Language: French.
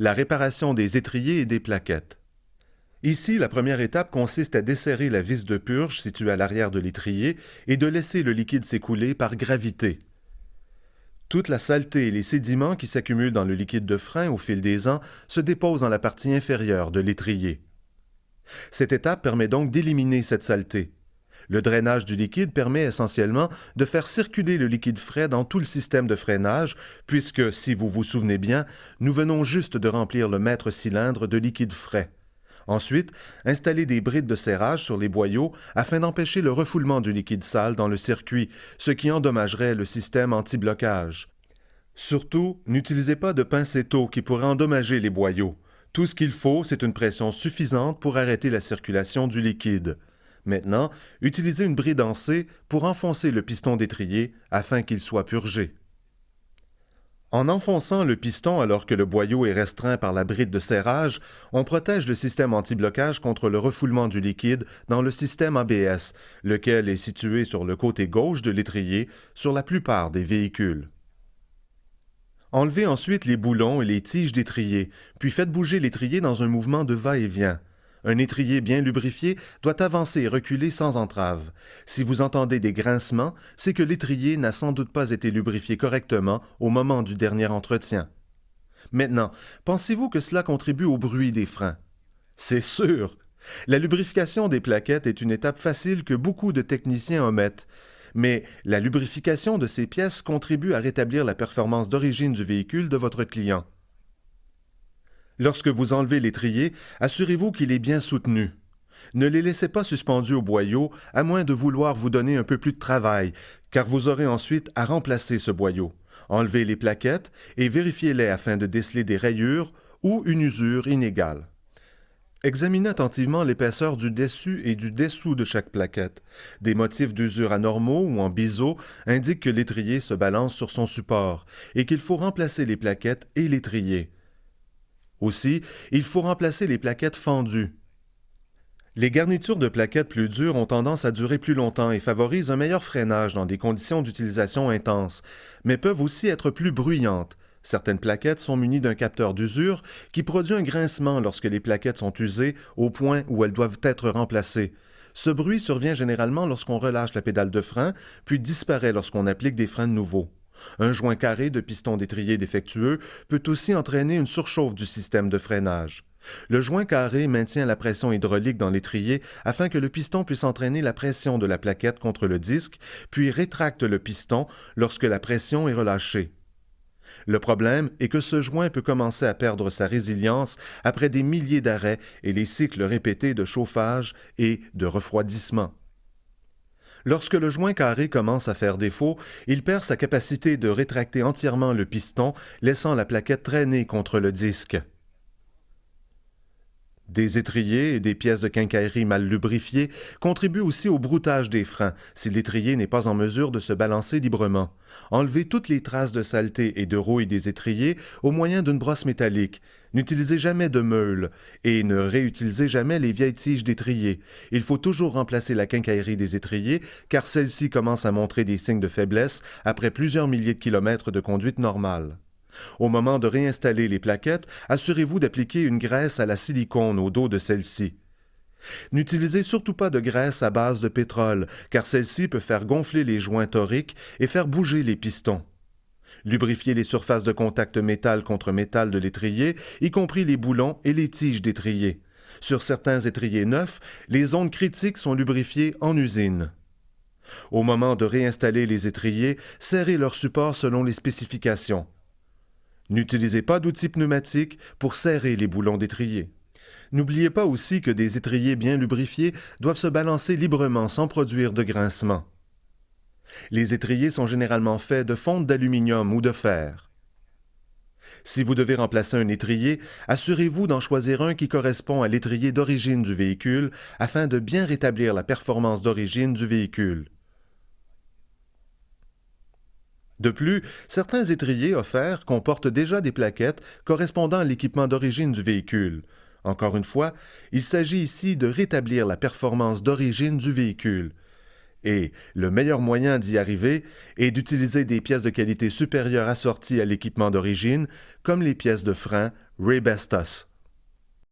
la réparation des étriers et des plaquettes. Ici, la première étape consiste à desserrer la vis de purge située à l'arrière de l'étrier et de laisser le liquide s'écouler par gravité. Toute la saleté et les sédiments qui s'accumulent dans le liquide de frein au fil des ans se déposent dans la partie inférieure de l'étrier. Cette étape permet donc d'éliminer cette saleté. Le drainage du liquide permet essentiellement de faire circuler le liquide frais dans tout le système de freinage, puisque, si vous vous souvenez bien, nous venons juste de remplir le mètre cylindre de liquide frais. Ensuite, installez des brides de serrage sur les boyaux afin d'empêcher le refoulement du liquide sale dans le circuit, ce qui endommagerait le système anti-blocage. Surtout, n'utilisez pas de pincetto qui pourrait endommager les boyaux. Tout ce qu'il faut, c'est une pression suffisante pour arrêter la circulation du liquide. Maintenant, utilisez une bride en C pour enfoncer le piston d'étrier afin qu'il soit purgé. En enfonçant le piston alors que le boyau est restreint par la bride de serrage, on protège le système anti-blocage contre le refoulement du liquide dans le système ABS, lequel est situé sur le côté gauche de l'étrier sur la plupart des véhicules. Enlevez ensuite les boulons et les tiges d'étrier, puis faites bouger l'étrier dans un mouvement de va-et-vient. Un étrier bien lubrifié doit avancer et reculer sans entrave. Si vous entendez des grincements, c'est que l'étrier n'a sans doute pas été lubrifié correctement au moment du dernier entretien. Maintenant, pensez-vous que cela contribue au bruit des freins? C'est sûr! La lubrification des plaquettes est une étape facile que beaucoup de techniciens omettent. Mais la lubrification de ces pièces contribue à rétablir la performance d'origine du véhicule de votre client. Lorsque vous enlevez l'étrier, assurez-vous qu'il est bien soutenu. Ne les laissez pas suspendus au boyau, à moins de vouloir vous donner un peu plus de travail, car vous aurez ensuite à remplacer ce boyau. Enlevez les plaquettes et vérifiez-les afin de déceler des rayures ou une usure inégale. Examinez attentivement l'épaisseur du dessus et du dessous de chaque plaquette. Des motifs d'usure anormaux ou en biseau indiquent que l'étrier se balance sur son support et qu'il faut remplacer les plaquettes et l'étrier. Aussi, il faut remplacer les plaquettes fendues. Les garnitures de plaquettes plus dures ont tendance à durer plus longtemps et favorisent un meilleur freinage dans des conditions d'utilisation intenses, mais peuvent aussi être plus bruyantes. Certaines plaquettes sont munies d'un capteur d'usure qui produit un grincement lorsque les plaquettes sont usées au point où elles doivent être remplacées. Ce bruit survient généralement lorsqu'on relâche la pédale de frein, puis disparaît lorsqu'on applique des freins nouveaux. Un joint carré de piston d'étrier défectueux peut aussi entraîner une surchauffe du système de freinage. Le joint carré maintient la pression hydraulique dans l'étrier afin que le piston puisse entraîner la pression de la plaquette contre le disque, puis rétracte le piston lorsque la pression est relâchée. Le problème est que ce joint peut commencer à perdre sa résilience après des milliers d'arrêts et les cycles répétés de chauffage et de refroidissement. Lorsque le joint carré commence à faire défaut, il perd sa capacité de rétracter entièrement le piston, laissant la plaquette traîner contre le disque. Des étriers et des pièces de quincaillerie mal lubrifiées contribuent aussi au broutage des freins si l'étrier n'est pas en mesure de se balancer librement. Enlevez toutes les traces de saleté et de rouille des étriers au moyen d'une brosse métallique. N'utilisez jamais de meule et ne réutilisez jamais les vieilles tiges d'étrier. Il faut toujours remplacer la quincaillerie des étriers car celle-ci commence à montrer des signes de faiblesse après plusieurs milliers de kilomètres de conduite normale. Au moment de réinstaller les plaquettes, assurez-vous d'appliquer une graisse à la silicone au dos de celle-ci. N'utilisez surtout pas de graisse à base de pétrole, car celle-ci peut faire gonfler les joints toriques et faire bouger les pistons. Lubrifiez les surfaces de contact métal contre métal de l'étrier, y compris les boulons et les tiges d'étrier. Sur certains étriers neufs, les zones critiques sont lubrifiées en usine. Au moment de réinstaller les étriers, serrez leur support selon les spécifications. N'utilisez pas d'outils pneumatiques pour serrer les boulons d'étrier. N'oubliez pas aussi que des étriers bien lubrifiés doivent se balancer librement sans produire de grincement. Les étriers sont généralement faits de fonte d'aluminium ou de fer. Si vous devez remplacer un étrier, assurez-vous d'en choisir un qui correspond à l'étrier d'origine du véhicule afin de bien rétablir la performance d'origine du véhicule. De plus, certains étriers offerts comportent déjà des plaquettes correspondant à l'équipement d'origine du véhicule. Encore une fois, il s'agit ici de rétablir la performance d'origine du véhicule. Et le meilleur moyen d'y arriver est d'utiliser des pièces de qualité supérieure assorties à l'équipement d'origine, comme les pièces de frein Ray Bestos.